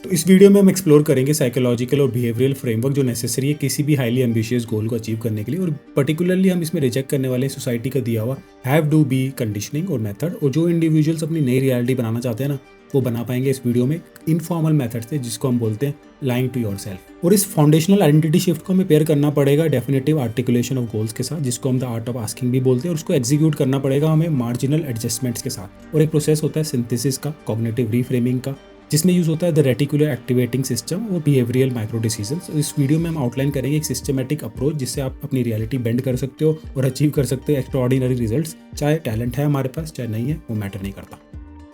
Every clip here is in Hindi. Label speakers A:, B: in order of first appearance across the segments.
A: तो इस वीडियो में हम एक्सप्लोर करेंगे साइकोलॉजिकल और बिहेवियरल फ्रेमवर्क जो नेसेसरी है किसी भी हाईली एम्बिशियस गोल को अचीव करने के लिए, और पर्टिकुलरली हम इसमें रिजेक्ट करने वाले सोसाइटी का दिया हुआ हैव डू बी कंडीशनिंग और मेथड, और जो इंडिविजुअल्स अपनी नई रियलिटी बनाना चाहते हैं ना, वो बना पाएंगे इस वीडियो में इनफॉर्मल मेथड से, जिसको हम बोलते हैं लाइंग टू योरसेल्फ। और इस फाउंडेशनल आइडेंटिटी शिफ्ट को हमें पेयर करना पड़ेगा डेफिनेटिव आर्टिकुलेशन ऑफ गोल्स के साथ, जिसको हम द आर्ट ऑफ आस्किंग भी बोलते हैं, और उसको एग्जीक्यूट करना पड़ेगा हमें मार्जिनल एडजस्टमेंट्स के साथ। और एक प्रोसेस होता है सिंथेसिस का, कॉग्निटिव रीफ्रेमिंग का, जिसमें यूज होता है द रेटिकुलर एक्टिवेटिंग सिस्टम और बिहेवियरल माइक्रो डिसीजंस। इस वीडियो में हम आउटलाइन करेंगे एक सिस्टमेटिक अप्रोच जिससे आप अपनी रियलिटी बेंड कर सकते हो और अचीव कर सकते हो एक्स्ट्राऑर्डिनरी रिजल्ट्स। चाहे टैलेंट है हमारे पास चाहे नहीं है, वो मैटर नहीं करता।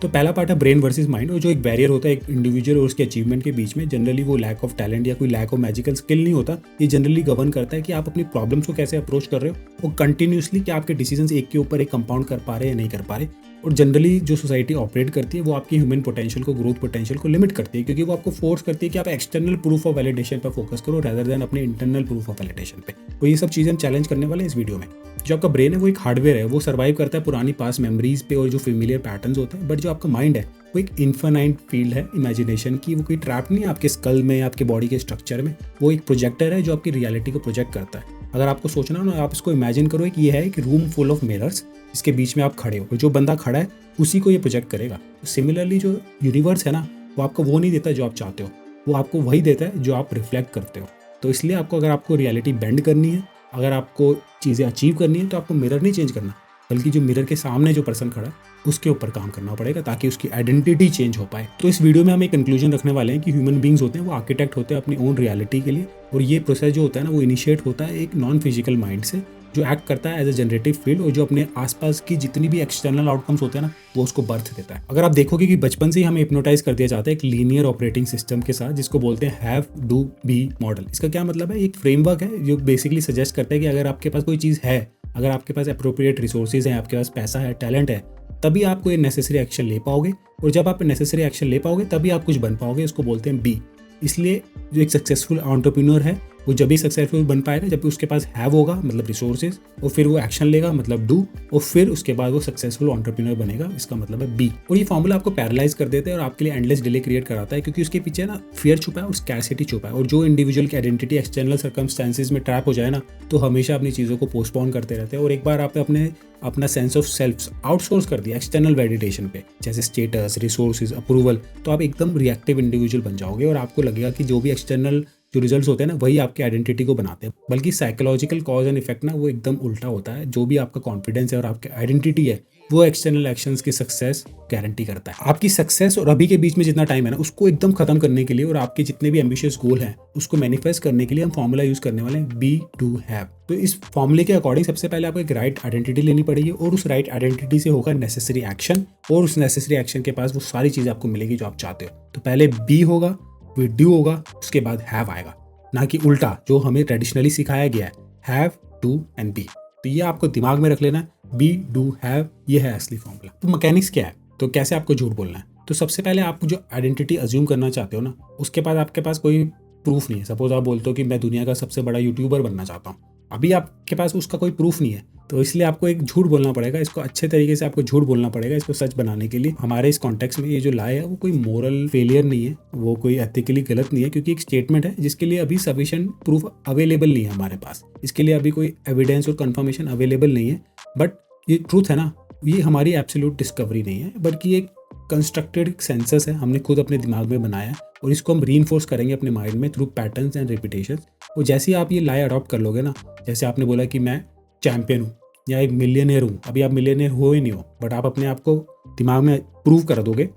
A: तो पहला पार्ट है ब्रेन वर्सेस माइंड, और जो एक बैरियर होता है एक इंडिविजुअल और उसके अचीवमेंट के बीच में, जनरली वो लैक ऑफ टैलेंट या कोई लैक ऑफ मैजिकल स्किल नहीं होता। ये जनरली गवर्न करता है कि आप अपनी प्रॉब्लम्स को कैसे अप्रोच कर रहे हो और कंटिन्यूसली क्या आपके डिसीजंस एक के ऊपर एक कंपाउंड कर पा रहे हैं या नहीं कर पा रहे। और जनरली जो सोसाइटी ऑपरेट करती है वो आपकी ह्यूमन पोटेंशियल को, ग्रोथ पोटेंशियल को लिमिट करती है, क्योंकि वो आपको फोर्स करती है कि आप एक्सटर्नल प्रूफ ऑफ वैलिडेशन पर फोकस करो रेदर देन अपने इंटरनल प्रूफ ऑफ वैलिडेशन पे। तो ये सब चीज़ें हम चैलेंज करने वाले हैं इस वीडियो में। जो आपका ब्रेन है वो एक हार्डवेयर है, वो सर्वाइव करता है पुरानी पास मेमोरीज पे और जो फेमिलियर पैटर्न्स होते हैं, बट जो आपका माइंड है वो एक इन्फिनाइट फील्ड है इमेजिनेशन की। वो कोई ट्रैप नहीं है आपके स्कल में या आपके बॉडी के स्ट्रक्चर में, वो एक प्रोजेक्टर है जो आपकी रियलिटी को प्रोजेक्ट करता है। अगर आपको सोचना हो ना, आप इसको इमेजिन करो कि ये है एक रूम फुल ऑफ मिरर्स, इसके बीच में आप खड़े हो, जो बंदा खड़ा है उसी को ये प्रोजेक्ट करेगा। सिमिलरली जो यूनिवर्स है ना, वो आपको वो नहीं देता जो आप चाहते हो, वो आपको वही देता है जो आप रिफ्लेक्ट करते हो। तो इसलिए आपको, अगर आपको रियलिटी बेंड करनी है, अगर आपको चीज़ें अचीव करनी है, तो आपको मिरर नहीं चेंज करना, बल्कि जो मिरर के सामने जो पर्सन खड़ा है उसके ऊपर काम करना पड़ेगा ताकि उसकी आइडेंटिटी चेंज हो पाए। तो इस वीडियो में हम एक कंक्लूजन रखने वाले हैं कि ह्यूमन बींग्स होते हैं वो आर्किटेक्ट होते हैं अपनी ओन रियलिटी के लिए, और ये प्रोसेस जो होता है ना वो इनिशिएट होता है एक नॉन फिजिकल माइंड से, जो एक्ट करता है एज अ जनरेटिव फील्ड, और जो अपने आसपास की जितनी भी एक्सटर्नल आउटकम्स होते हैं ना वो उसको बर्थ देता है। अगर आप देखोगे कि बचपन से ही हमें हिप्नोटाइज कर दिया जाता है एक लीनियर ऑपरेटिंग सिस्टम के साथ, जिसको बोलते हैं हैव डू बी मॉडल। इसका क्या मतलब है? एक फ्रेमवर्क है जो बेसिकली सजेस्ट करता है कि अगर आपके पास कोई चीज़ है, अगर आपके पास अप्रोप्रिएट रिसोर्सेज हैं, आपके पास पैसा है, टैलेंट है, तभी आप कोई नेसेसरी एक्शन ले पाओगे, और जब आप नेसेसरी एक्शन ले पाओगे तभी आप कुछ बन पाओगे। इसको बोलते हैं बी। इसलिए जो एक सक्सेसफुल एंटरप्रेन्योर है वो जब भी सक्सेसफुल बन पाएगा जब भी उसके पास हैव होगा, मतलब रिसोर्सेज, और फिर वो एक्शन लेगा, मतलब डू, और फिर उसके बाद वो सक्सेसफुल एंटरप्रेन्योर बनेगा। इसका मतलब है बी। और ये फॉर्मूला आपको पैरालाइज कर देता है और आपके लिए एंडलेस डिले क्रिएट कराता है, क्योंकि उसके पीछे ना फियर छुपा है और स्कैरसिटी छुपा है। और जो इंडिविजुअल की आइडेंटिटी एक्सटर्नल सर्कमस्टेंसेज में ट्रैप हो जाए ना, तो हमेशा अपनी चीज़ों को पोस्टपोन करते रहते हैं। और एक बार आपने अपना सेंस ऑफ सेल्फ आउटसोर्स कर दिया एक्सटर्नल वैलिडेशन पे, जैसे स्टेटस, रिसोर्सेज, अप्रूवल, तो आप एकदम रिएक्टिव इंडिविजुअल बन जाओगे और आपको लगेगा कि जो भी एक्सटर्नल जो रिजल्ट्स होते हैं ना वही आपकी आइडेंटिटी को बनाते हैं। बल्कि साइकोलॉजिकल कॉज एंड इफेक्ट ना वो एकदम उल्टा होता है। जो भी आपका कॉन्फिडेंस है और आपकी आइडेंटिटी है वो एक्सटर्नल एक्शंस की सक्सेस गारंटी करता है। आपकी सक्सेस और अभी के बीच में जितना टाइम है ना, उसको एकदम खत्म करने के लिए और आपके जितने भी एम्बिशियस गोल हैं उसको मैनिफेस्ट करने के लिए हम फॉर्मूला यूज करने वाले हैं बी टू हैव। तो इस फॉर्मूले के अकॉर्डिंग सबसे पहले आपको एक राइट आइडेंटिटी लेनी पड़ेगी, और उस राइट आइडेंटिटी से होगा नेसेसरी एक्शन, और उस नेसेसरी एक्शन के पास वो सारी चीजें आपको मिलेगी जो आप चाहते हो। तो पहले बी होगा, फिर डू होगा, उसके बाद हैव आएगा, ना कि उल्टा जो हमें ट्रेडिशनली सिखाया गया है, हैव डू एंड बी। तो ये आपको दिमाग में रख लेना है, बी डू हैव, ये है असली फॉर्मूला। तो मैकेनिक्स क्या है, तो कैसे आपको झूठ बोलना है। तो सबसे पहले आप जो आइडेंटिटी अज्यूम करना चाहते हो ना, उसके बाद आपके पास कोई प्रूफ नहीं है। सपोज आप बोलते हो कि मैं दुनिया का सबसे बड़ा यूट्यूबर बनना चाहता हूँ, अभी आपके पास उसका कोई प्रूफ नहीं है, तो इसलिए आपको एक झूठ बोलना पड़ेगा। इसको अच्छे तरीके से आपको झूठ बोलना पड़ेगा इसको सच बनाने के लिए। हमारे इस कॉन्टेक्स्ट में ये जो लाई है वो कोई मोरल फेलियर नहीं है, वो कोई एथिकली गलत नहीं है, क्योंकि एक स्टेटमेंट है जिसके लिए अभी सफिशिएंट प्रूफ अवेलेबल नहीं है हमारे पास। इसके लिए अभी कोई एविडेंस और कंफर्मेशन अवेलेबल नहीं है। बट ये ट्रूथ है ना, ये हमारी एब्सोल्यूट डिस्कवरी नहीं है, बल्कि एक कंस्ट्रक्टेड सेंसस है, हमने खुद अपने दिमाग में बनाया है, और इसको हम रीइंफोर्स करेंगे अपने माइंड में थ्रू पैटर्न्स एंड रिपीटेशन। और जैसे ही आप ये लाई अडॉप्ट कर लोगे ना, जैसे आपने बोला कि मैं चैंपियन हूँ या एक मिलियनेयर हूँ, अभी आप मिलियनेयर हो ही नहीं हो, बट आप अपने आप को दिमाग में प्रूव कर दोगे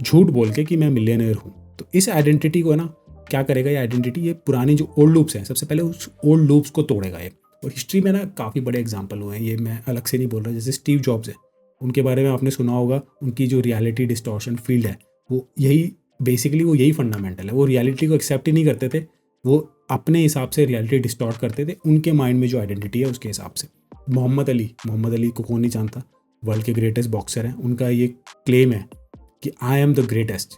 A: झूठ बोल के कि मैं मिलियनेयर हूँ। तो इस आइडेंटिटी को ना क्या करेगा, ये आइडेंटिटी, ये पुरानी जो ओल्ड लूप्स हैं, सबसे पहले उस ओल्ड लूप्स को तोड़ेगा ये। और हिस्ट्री में ना काफ़ी बड़े एग्जाम्पल हुए हैं, ये मैं अलग से नहीं बोल रहा। जैसे स्टीव जॉब्स है, उनके बारे में आपने सुना होगा, उनकी जो रियलिटी डिस्टॉर्शन फील्ड है वो यही बेसिकली वो यही फंडामेंटल है। वो रियलिटी को एक्सेप्ट ही नहीं करते थे, वो अपने हिसाब से रियलिटी डिस्टॉर्ट करते थे, उनके माइंड में जो आइडेंटिटी है उसके हिसाब से। मोहम्मद अली को कौन नहीं जानता, वर्ल्ड के ग्रेटेस्ट बॉक्सर हैं। उनका ये क्लेम है कि आई एम द ग्रेटेस्ट।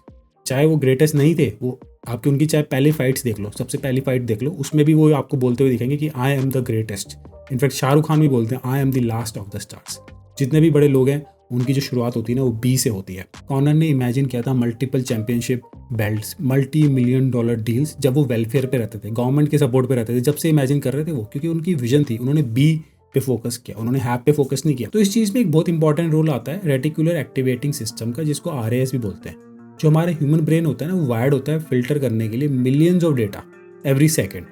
A: चाहे वो ग्रेटेस्ट नहीं थे, वो आपकी उनकी चाहे पहले फाइट्स देख लो, सबसे पहली फाइट देख लो, उसमें भी वो आपको बोलते हुए दिखेंगे कि I am the greatest. In fact Shahrukh Khan भी बोलते हैं I am the last of the stars. जितने भी बड़े लोग हैं उनकी जो शुरुआत होती है ना वो बी से होती है। कॉनर ने इमेजिन किया था multiple championship belts, $multi-million deals, जब वो वेलफेयर पे रहते थे, गवर्नमेंट के सपोर्ट पे रहते थे, जब से इमेजिन कर रहे थे वो, क्योंकि उनकी विजन थी। उन्होंने बी पे फोकस किया, उन्होंने हैप पे फोकस नहीं किया। तो इस चीज़ में एक बहुत इंपॉर्टेंट रोल आता है रेटिकुलर एक्टिवेटिंग सिस्टम का, जिसको RAS भी बोलते हैं। जो हमारा ह्यूमन ब्रेन होता है ना वो वायर्ड होता है फिल्टर करने के लिए millions of data every second,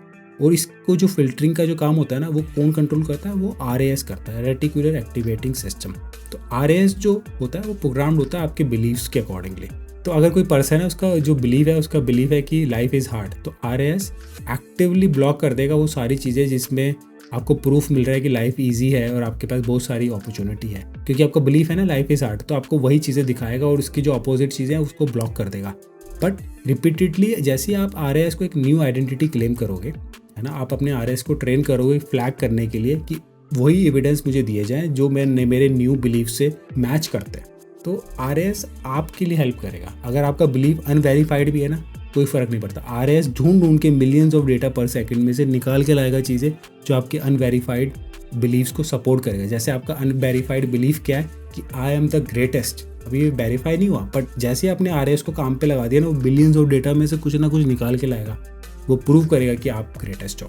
A: और इसको जो फिल्टरिंग का जो काम होता है ना वो कौन कंट्रोल करता है, वो RAS करता है, रेटिकुलर एक्टिवेटिंग सिस्टम। तो RAS जो होता है वो प्रोग्राम्ड होता है आपके बिलीव्स के अकॉर्डिंगली। तो अगर कोई पर्सन है उसका जो बिलीव है, उसका बिलीव है कि लाइफ इज़ हार्ड, तो RAS एक्टिवली ब्लॉक कर देगा वो सारी चीज़ें जिसमें आपको प्रूफ मिल रहा है कि लाइफ इजी है और आपके पास बहुत सारी अपॉर्चुनिटी है। क्योंकि आपका बिलीफ है ना लाइफ इज़ हार्ड, तो आपको वही चीज़ें दिखाएगा और उसकी जो अपोजिट चीज़ें हैं उसको ब्लॉक कर देगा। बट रिपीटेडली जैसे आप RAS को एक न्यू आइडेंटिटी क्लेम करोगे, है ना, आप अपने RAS को ट्रेन करोगे फ्लैग करने के लिए कि वही एविडेंस मुझे दिए जाएँ जो मेरे न्यू बिलीफ से मैच करते हैं, तो RAS आपके लिए हेल्प करेगा। अगर आपका बिलीफ अनवेरीफाइड भी है ना, कोई फ़र्क नहीं पड़ता, RAS ढूंढ के मिलियंस ऑफ डेटा पर सेकंड में से निकाल के लाएगा चीज़ें जो आपके अनवेरीफाइड बिलीव्स को सपोर्ट करेगा। जैसे आपका अनवेरीफाइड बिलीफ क्या है कि आई एम द ग्रेटेस्ट, अभी वेरीफाई नहीं हुआ, बट जैसे आपने RAS को काम पे लगा दिया ना, वो बिलियंस ऑफ डेटा में से कुछ ना कुछ निकाल के लाएगा, वो प्रूव करेगा कि आप ग्रेटेस्ट हो।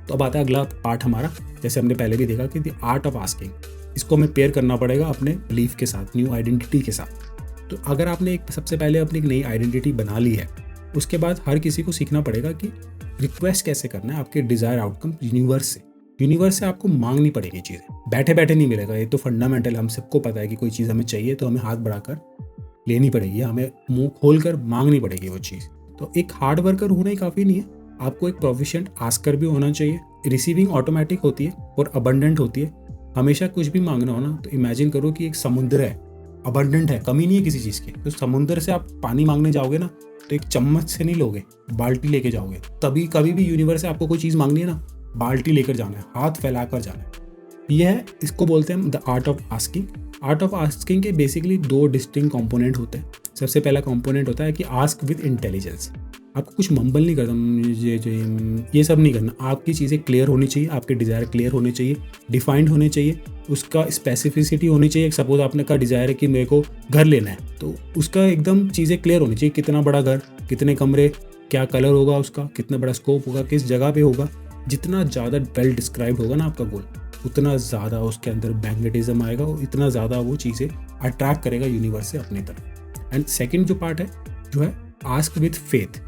A: तो अब आता है अगला पार्ट हमारा, जैसे हमने पहले भी देखा कि द आर्ट ऑफ आस्किंग, इसको हमें पेयर करना पड़ेगा अपने बिलीफ के साथ, न्यू आइडेंटिटी के साथ। तो अगर आपने सबसे पहले अपनी एक नई आइडेंटिटी बना ली है, उसके बाद हर किसी को सीखना पड़ेगा कि रिक्वेस्ट कैसे करना है आपके डिज़ायर आउटकम यूनिवर्स से। यूनिवर्स से आपको मांगनी पड़ेगी चीज़ें, बैठे बैठे नहीं मिलेगा, ये तो फंडामेंटल, हम सबको पता है कि कोई चीज़ हमें चाहिए तो हमें हाथ बढ़ाकर लेनी पड़ेगी, हमें मुंह खोल कर मांगनी पड़ेगी वो चीज़। तो एक हार्ड वर्कर होना ही काफ़ी नहीं है, आपको एक प्रोफिशिएंट आस्कर भी होना चाहिए। रिसीविंग ऑटोमेटिक होती है और अबंडेंट होती है। हमेशा कुछ भी मांगना हो ना, तो इमेजिन करो कि एक समुद्र है, अबंडेंट है, कमी नहीं है किसी चीज़ की। तो समुद्र से आप पानी मांगने जाओगे ना, तो एक चम्मच से नहीं लोगे, बाल्टी लेके जाओगे। तभी कभी भी यूनिवर्स से आपको कोई चीज़ मांगनी है ना, बाल्टी लेकर जाना है, हाथ फैलाकर जाना है। यह है, इसको बोलते हैं the art of asking. Art of asking के बेसिकली दो डिस्टिंक्ट कंपोनेंट होते हैं। सबसे पहला कंपोनेंट होता है कि आस्क विद इंटेलिजेंस। आपको कुछ मंबल नहीं करना, ये सब नहीं करना। आपकी चीज़ें क्लियर होनी चाहिए, आपके डिज़ायर क्लियर होने चाहिए, डिफाइंड होने चाहिए, उसका स्पेसिफिसिटी होनी चाहिए। सपोज आपने का डिज़ायर है कि मेरे को घर लेना है, तो उसका एकदम चीज़ें क्लियर होनी चाहिए। कितना बड़ा घर, कितने कमरे, क्या कलर होगा उसका, कितना बड़ा स्कोप होगा, किस जगह पे होगा। जितना ज़्यादा वेल डिस्क्राइब होगा ना आपका गोल, उतना ज़्यादा उसके अंदर मैग्नेटिज्म आएगा और इतना ज़्यादा वो चीज़ें अट्रैक्ट करेगा यूनिवर्स से अपनी तरफ। एंड सेकेंड जो पार्ट है, जो है आस्क विथ फेथ।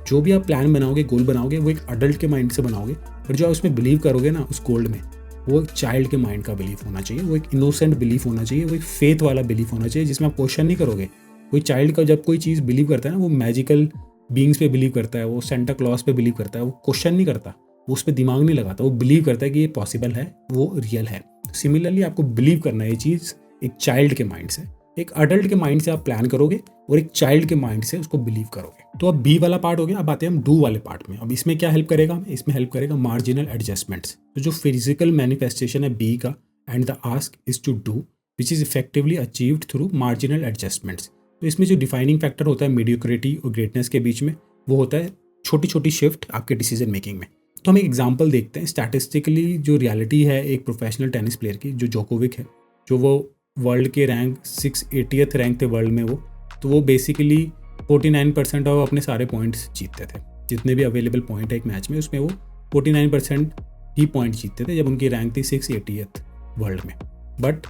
A: जो भी आप प्लान बनाओगे, गोल बनाओगे, वो एक अडल्ट के माइंड से बनाओगे, और जो आप उसमें बिलीव करोगे ना उस गोल में, वो एक चाइल्ड के माइंड का बिलीफ होना चाहिए, वो एक इनोसेंट बिलीफ होना चाहिए, वो एक फेथ वाला बिलीफ होना चाहिए जिसमें आप क्वेश्चन नहीं करोगे। कोई चाइल्ड का जब कोई चीज़ बिलीव करता है ना, वो मैजिकल बींग्स पे बिलीव करता है, वो सेंटा क्लॉज पे बिलीव करता है, वो क्वेश्चन नहीं करता, वो उस पर दिमाग नहीं लगाता, वो बिलीव करता है कि ये पॉसिबल है, वो रियल है। सिमिलरली आपको बिलीव करना है ये चीज़ एक चाइल्ड के माइंड से। एक अडल्ट के माइंड से आप प्लान करोगे और एक चाइल्ड के माइंड से उसको बिलीव करोगे। तो अब बी वाला पार्ट हो गया, अब आते हैं हम डू वाले पार्ट में। अब इसमें क्या हेल्प करेगा, इसमें हेल्प करेगा मार्जिनल एडजस्टमेंट्स। तो जो फिजिकल मैनिफेस्टेशन है बी का, and the ask is to do which is effectively achieved through marginal adjustments. तो इसमें जो डिफाइनिंग फैक्टर होता है मीडियोक्रिटी और ग्रेटनेस के बीच में, वो होता है छोटी छोटी शिफ्ट आपके डिसीजन मेकिंग में। तो हम एक एग्जांपल देखते हैं। स्टैटिस्टिकली जो रियलिटी है एक प्रोफेशनल टेनिस प्लेयर की, जो जोकोविक है, जो वो वर्ल्ड के रैंक 680th रैंक थे वर्ल्ड में वो, तो वो बेसिकली 49% ऑफ अपने सारे पॉइंट्स जीतते थे। जितने भी अवेलेबल पॉइंट है एक मैच में, उसमें वो 49% ही पॉइंट जीतते थे जब उनकी रैंक थी 680th वर्ल्ड में। बट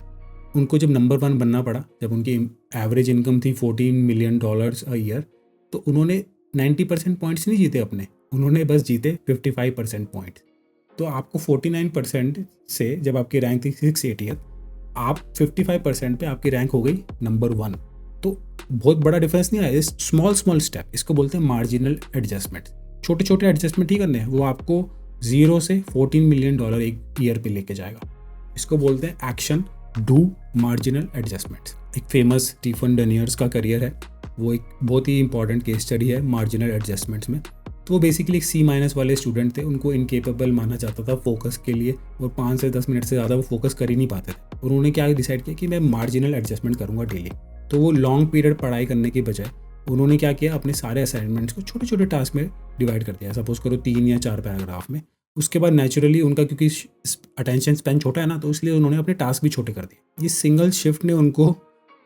A: उनको जब नंबर 1 बनना पड़ा, जब उनकी एवरेज इनकम थी $14 मिलियन अ ईयर, तो उन्होंने 90% पॉइंट्स नहीं जीते अपने, उन्होंने बस जीते 55% पॉइंट। तो आपको 49% से जब आपकी रैंक थी 680th, आप 55% पे आपकी रैंक हो गई नंबर 1। तो बहुत बड़ा डिफरेंस नहीं आया। स्मॉल स्टेप, इसको बोलते हैं मार्जिनल एडजस्टमेंट। छोटे छोटे एडजस्टमेंट ही करने हैं, वो आपको 0 से $14 मिलियन एक ईयर पे लेके जाएगा। इसको बोलते हैं एक्शन डू मार्जिनल एडजस्टमेंट्स। एक फेमस स्टीफन डनियर्स का करियर है, वो एक बहुत ही इंपॉर्टेंट केस स्टडी है मार्जिनल एडजस्टमेंट्स में। तो वो बेसिकली एक C- वाले स्टूडेंट थे, उनको इनकेपेबल माना जाता था फोकस के लिए, और 5 से 10 मिनट से ज़्यादा वो फोकस कर ही नहीं पाते थे। और उन्होंने क्या डिसाइड किया कि मैं मार्जिनल एडजस्टमेंट करूँगा डेली। तो वो लॉन्ग पीरियड पढ़ाई करने की बजाय उन्होंने क्या किया, अपने सारे असाइनमेंट्स को छोटे छोटे टास्क में डिवाइड कर दिया। सपोज करो 3 या 4 पैराग्राफ में। उसके बाद नेचुरली उनका, क्योंकि अटेंशन स्पैन छोटा है ना, तो इसलिए उन्होंने अपने टास्क भी छोटे कर दिए। ये सिंगल शिफ्ट ने उनको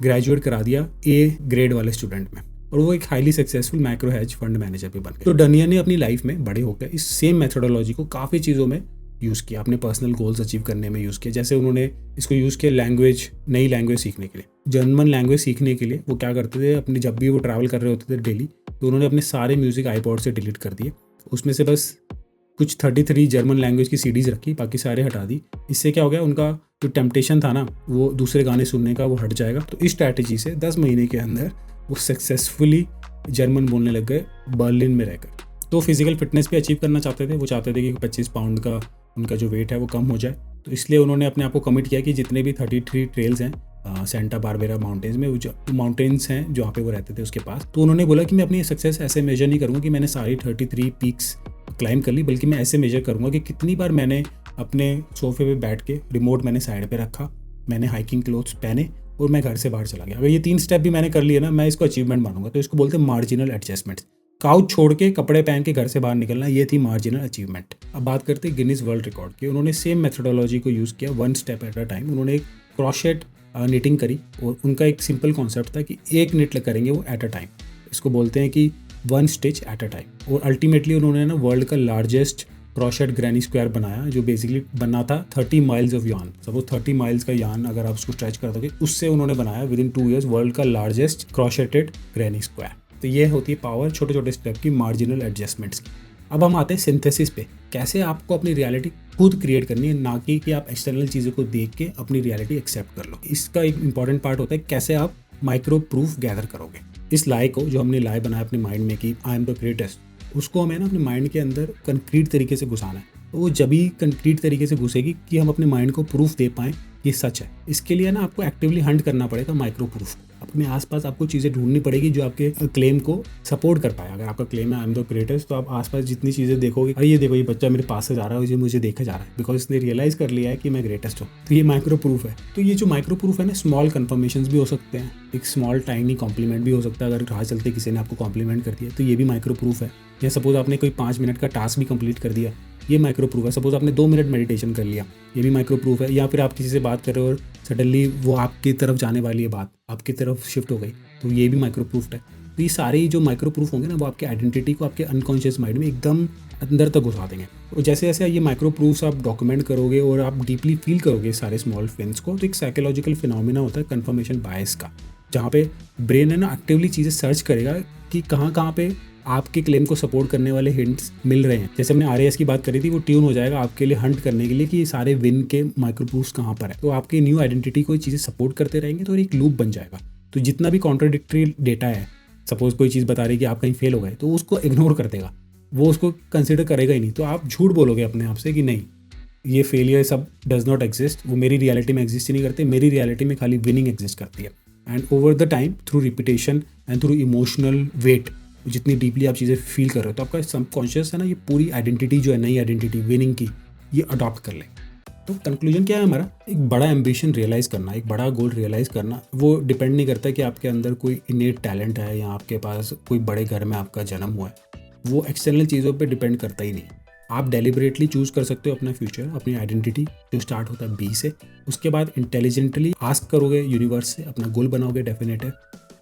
A: ग्रेजुएट करा दिया ए ग्रेड वाले स्टूडेंट में, और वो एक highly successful micro hedge fund manager भी बन गए। तो डनियर ने अपनी लाइफ में बड़े होकर इस सेम मेथोडोलॉजी को काफ़ी चीज़ों में यूज़ किया, अपने पर्सनल गोल्स अचीव करने में यूज़ किया। जैसे उन्होंने इसको यूज़ किया नई लैंग्वेज सीखने के लिए। जर्मन लैंग्वेज सीखने के लिए वो क्या करते थे, अपनी जब भी वो ट्रैवल कर रहे होते थे डेली, तो उन्होंने अपने सारे म्यूज़िक आईपॉड से डिलीट कर दिए, उसमें से बस कुछ 33 जर्मन लैंग्वेज की सीडीज़ रखी, बाकी सारे हटा दी। इससे क्या हो गया, उनका जो टेम्पटेशन था ना वो दूसरे गाने सुनने का, वो हट जाएगा। तो इस स्ट्रैटेजी से 10 महीने के अंदर वो सक्सेसफुली जर्मन बोलने लग गए बर्लिन में रहकर। तो फिजिकल फिटनेस भी अचीव करना चाहते थे, वो चाहते थे कि 25 पाउंड का उनका जो वेट है वो कम हो जाए। तो इसलिए उन्होंने अपने आप को कमिट किया कि जितने भी 33 ट्रेल्स हैं सेंटा बारबेरा माउंटेन्स में, माउंटेन्स हैं जहाँ पे वो रहते थे उसके पास, तो उन्होंने बोला कि मैं अपनी सक्सेस ऐसे मेजर नहीं करूँगा कि मैंने सारी 33 पीक्स क्लाइम कर ली, बल्कि मैं ऐसे मेजर करूँगा कि कितनी बार मैंने अपने सोफे पे बैठ के रिमोट मैंने साइड पे रखा, मैंने हाइकिंग क्लोथ्स पहने और मैं घर से बाहर चला गया। अगर ये 3 स्टेप भी मैंने कर लिए ना, मैं इसको अचीवमेंट मानूंगा। तो इसको बोलते हैं मार्जिनल एडजस्टमेंट्स। काउच छोड़ के कपड़े पहन के घर से बाहर निकलना, ये थी मार्जिनल अचीवमेंट। अब बात करते हैं गिनीज वर्ल्ड रिकॉर्ड की। उन्होंने सेम मेथोडोलॉजी को यूज़ किया, 1 स्टेप एट अ टाइम। उन्होंने एक क्रॉशेट निटिंग करी और उनका एक सिंपल कॉन्सेप्ट था कि 1 निट करेंगे वो एट अ टाइम। इसको बोलते हैं कि 1 स्टिच एट अ टाइम। और अल्टीमेटली उन्होंने ना वर्ल्ड का लार्जेस्ट क्रॉशेट ग्रैनी स्क्वायर बनाया, जो बेसिकली बना था 30 माइल्स ऑफ यान। सपोज 30 माइल्स का यान अगर आप उसको स्ट्रेच कर दोगे, उससे उन्होंने बनाया विद इन 2 ईयर्स वर्ल्ड का लार्जेस्ट क्रॉशेटेड ग्रैनी स्क्वायर। तो ये होती है पावर छोटे छोटे स्टेप की, मार्जिनल एडजस्टमेंट्स की। अब हम आते हैं सिंथेसिस पे, कैसे आपको अपनी रियलिटी खुद क्रिएट करनी है, ना कि आप एक्सटर्नल चीज़ों को देख के अपनी रियलिटी एक्सेप्ट कर लो। इसका एक इंपॉर्टेंट पार्ट होता है कैसे आप माइक्रो प्रूफ गैदर करोगे। इस लाई को, जो हमने लाई बनाया अपने माइंड में कि आई एम द ग्रेटेस्ट, उसको हमें ना अपने माइंड के अंदर कंक्रीट तरीके से घुसाना है। तो वो जब ही कंक्रीट तरीके से घुसेगी कि हम अपने माइंड को प्रूफ दे पाएँ ये सच है। इसके लिए ना आपको एक्टिवली हंट करना पड़ेगा माइक्रो प्रूफ को। अपने आसपास आपको चीज़ें ढूंढनी पड़ेगी जो आपके क्लेम को सपोर्ट कर पाए। अगर आपका क्लेम है आई एम द ग्रेटेस्ट, तो आप आसपास जितनी चीज़ें देखोगे, अरे ये देखो ये बच्चा मेरे पास से जा रहा है, ये मुझे देखा जा रहा है, बिकॉज इसने रियलाइज़ कर लिया है कि मैं ग्रेटेस्ट हूँ। तो ये माइक्रो प्रूफ है। तो ये जो माइक्रो प्रूफ है ना, स्मॉल कन्फर्मेशन भी हो सकते हैं, एक स्मॉल टाइनी कॉम्प्लीमेंट भी हो सकता है। अगर राह चलते किसी ने आपको कॉम्प्लीमेंट कर दिया तो ये भी माइक्रो प्रूफ है। या सपोज आपने कोई 5 मिनट का टास्क भी कंप्लीट कर दिया, ये माइक्रो प्रूफ है। सपोज आपने 2 मिनट मेडिटेशन कर लिया, ये भी माइक्रो प्रूफ है। या फिर आप किसी से बात कर रहे हो और सडनली वो आपकी तरफ जाने वाली है, बात आपकी तरफ शिफ्ट हो गई, तो ये भी माइक्रो प्रूफ है। तो ये सारे जो माइक्रो प्रूफ होंगे ना, वो आपके आइडेंटिटी को आपके अनकॉन्शियस माइंड में एकदम अंदर तक घुसा देंगे। और जैसे जैसे ये माइक्रो प्रूफ्स आप डॉक्यूमेंट करोगे और आप डीपली फील करोगे सारे स्मॉल विन्स को, तो एक साइकोलॉजिकल फिनोमिना होता है कन्फर्मेशन बायस का, जहाँ पे ब्रेन है ना एक्टिवली चीज़ें सर्च करेगा कि कहाँ कहाँ पे आपके क्लेम को सपोर्ट करने वाले हिंट्स मिल रहे हैं। जैसे हमने RAS की बात करी थी, वो ट्यून हो जाएगा आपके लिए हंट करने के लिए कि ये सारे विन के माइक्रो प्रूफ्स कहाँ पर है। तो आपकी न्यू आइडेंटिटी को चीज़ें सपोर्ट करते रहेंगे तो एक लूप बन जाएगा। तो जितना भी कॉन्ट्राडिक्टरी डेटा है, सपोज कोई चीज़ बता रही है कि आप कहीं फेल हो गए, तो उसको इग्नोर कर देगा, वो उसको कंसिडर करेगा ही नहीं। तो आप झूठ बोलोगे अपने आप से कि नहीं, ये फेलियर सब डज नॉट एग्जिस्ट, वो मेरी रियलिटी में एग्जिस्ट ही नहीं करते, मेरी रियलिटी में खाली विनिंग एग्जिस्ट करती है। And over the time through repetition and through emotional weight, जितनी डीपली आप चीज़ें फील कर रहे हो, तो आपका सबकॉन्शियस है ना, ये पूरी आइडेंटिटी जो है, नई आइडेंटिटी विनिंग की, ये अडॉप्ट कर ले। तो कंक्लूजन क्या है हमारा, एक बड़ा एम्बिशन रियलाइज़ करना, एक बड़ा गोल रियलाइज़ करना, वो डिपेंड नहीं करता कि आपके अंदर कोई इनेट टैलेंट है या आपके पास कोई बड़े घर में आपका जन्म हुआ है, वो एक्सटर्नल चीज़ों पे डिपेंड करता ही नहीं। आप डेलिबरेटली चूज़ कर सकते हो अपना फ्यूचर, अपनी आइडेंटिटी जो स्टार्ट होता है B से। उसके बाद इंटेलिजेंटली आस्क करोगे यूनिवर्स से, अपना गोल बनाओगे डेफिनेटिव।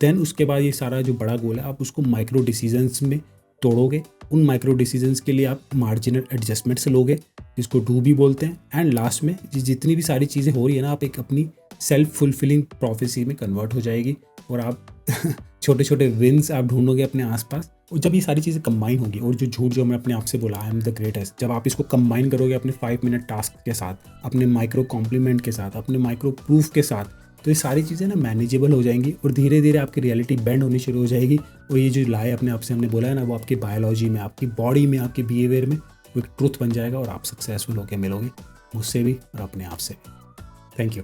A: देन उसके बाद ये सारा जो बड़ा गोल है, आप उसको माइक्रो डिसीजंस में तोड़ोगे। उन माइक्रो डिसीजंस के लिए आप मार्जिनल एडजस्टमेंट्स लोगे, जिसको डू भी बोलते हैं। एंड लास्ट में जितनी भी सारी चीज़ें हो रही है ना, आप एक अपनी सेल्फ फुलफिलिंग प्रोफेसी में कन्वर्ट हो जाएगी और आप छोटे छोटे विन्स आप ढूंढोगे अपने आसपास। और जब ये सारी चीज़ें कंबाइन होगी, और जो झूठ जो मैं अपने आप से बोला आई एम द ग्रेटेस्ट, जब आप इसको कंबाइन करोगे अपने 5 मिनट टास्क के साथ, अपने माइक्रो कॉम्प्लीमेंट के साथ, अपने माइक्रो प्रूफ के साथ, तो ये सारी चीज़ें ना मैनेजेबल हो जाएंगी और धीरे धीरे आपकी रियलिटी बेंड होनी शुरू हो जाएगी। और ये जो लाए अपने आप से हमने बोला है ना, वो आपकी बायोलॉजी में, आपकी बॉडी में, आपके बिहेवियर में वो एक ट्रुथ बन जाएगा और आप सक्सेसफुल होकर मिलोगे, मुझसे भी और अपने आप से भी। Thank you.